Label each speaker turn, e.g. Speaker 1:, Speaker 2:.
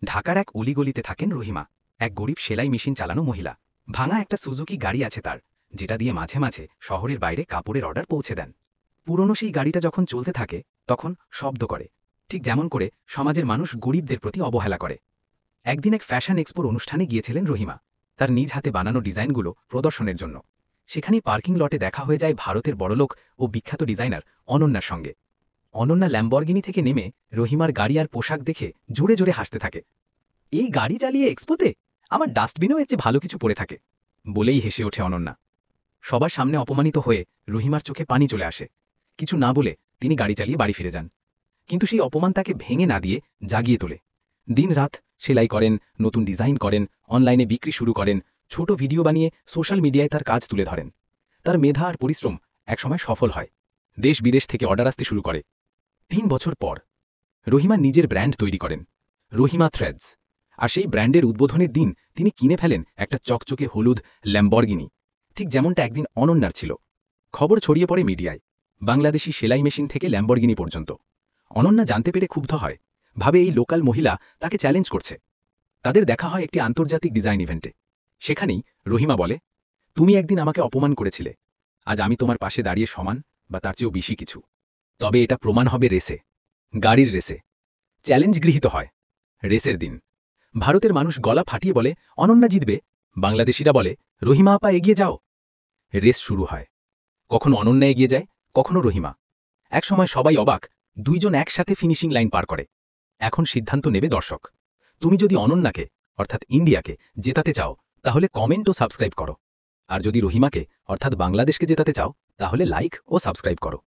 Speaker 1: ঢাকার এক অলিগলিতে থাকেন রহিমা, এক গরিব সেলাই মেশিন চালানো মহিলা। ভাঙা একটা সুজুকি গাড়ি আছে তার, যেটা দিয়ে মাঝে মাঝে শহরের বাইরে কাপড়ের অর্ডার পৌঁছে দেন। পুরনো সেই গাড়িটা যখন চলতে থাকে তখন শব্দ করে, ঠিক যেমন করে সমাজের মানুষ গরিবদের প্রতি অবহেলা করে। একদিন এক ফ্যাশন এক্সপোর অনুষ্ঠানে গিয়েছিলেন রহিমা, তার নিজ হাতে বানানো ডিজাইনগুলো প্রদর্শনের জন্য। সেখানেই পার্কিং লটে দেখা হয়ে যায় ভারতের বড়লোক ও বিখ্যাত ডিজাইনার অনন্যার সঙ্গে। অনন্যা ল্যাম্বরগিনি থেকে নেমে রহিমার গাড়ি আর পোশাক দেখে জোরে জোরে হাসতে থাকে। এই গাড়ি চালিয়ে এক্সপোতে আমার ডাস্টবিনও এর চেয়ে ভালো কিছু পড়ে থাকে, বলেই হেসে ওঠে অনন্যা। সবার সামনে অপমানিত হয়ে রহিমার চোখে পানি চলে আসে। কিছু না বলে তিনি গাড়ি চালিয়ে বাড়ি ফিরে যান। কিন্তু সেই অপমান তাকে ভেঙে না দিয়ে জাগিয়ে তোলে। দিন রাত সেলাই করেন, নতুন ডিজাইন করেন, অনলাইনে বিক্রি শুরু করেন, ছোট ভিডিও বানিয়ে সোশ্যাল মিডিয়ায় তার কাজ তুলে ধরেন। তার মেধা আর পরিশ্রম একসময় সফল হয়, দেশ বিদেশ থেকে অর্ডার আসতে শুরু করে। ৩ বছর পর রহিমা নিজের ব্র্যান্ড তৈরি করেন, রহিমা থ্রেডস। আর সেই ব্র্যান্ডের উদ্বোধনের দিন তিনি কিনে ফেলেন একটা চকচকে হলুদ ল্যাম্বরগিনি, ঠিক যেমনটা একদিন অনন্যার ছিল। খবর ছড়িয়ে পড়ে মিডিয়ায়, বাংলাদেশি সেলাই মেশিন থেকে ল্যাম্বরগিনি পর্যন্ত। অনন্যা জানতে পেরে ক্ষুব্ধ হয়, ভাবে এই লোকাল মহিলা তাকে চ্যালেঞ্জ করছে। তাদের দেখা হয় একটি আন্তর্জাতিক ডিজাইন ইভেন্টে। সেখানেই রহিমা বলে, তুমি একদিন আমাকে অপমান করেছিলে, আজ আমি তোমার পাশে দাঁড়িয়ে সমান বা তার চেয়েও বেশি কিছু। তবে এটা প্রমাণ হবে রেসে, গাড়ির রেসে। চ্যালেঞ্জ গৃহীত হয়। রেসের দিন ভারতের মানুষ গলা ফাটিয়ে বলে অনন্যা জিতবে, বাংলাদেশিরা বলে রহিমা আপা এগিয়ে যাও। রেস শুরু হয়। কখনো অনন্যা এগিয়ে যায়, কখনো রহিমা। একসময় সবাই অবাক, দুইজন একসাথে ফিনিশিং লাইন পার করে। এখন সিদ্ধান্ত নেবে দর্শক। তুমি যদি অনন্যাকে অর্থাৎ ইন্ডিয়াকে জেতাতে চাও তাহলে কমেন্ট ও সাবস্ক্রাইব করো, আর যদি রহিমাকে অর্থাৎ বাংলাদেশকে জেতাতে চাও তাহলে লাইক ও সাবস্ক্রাইব করো।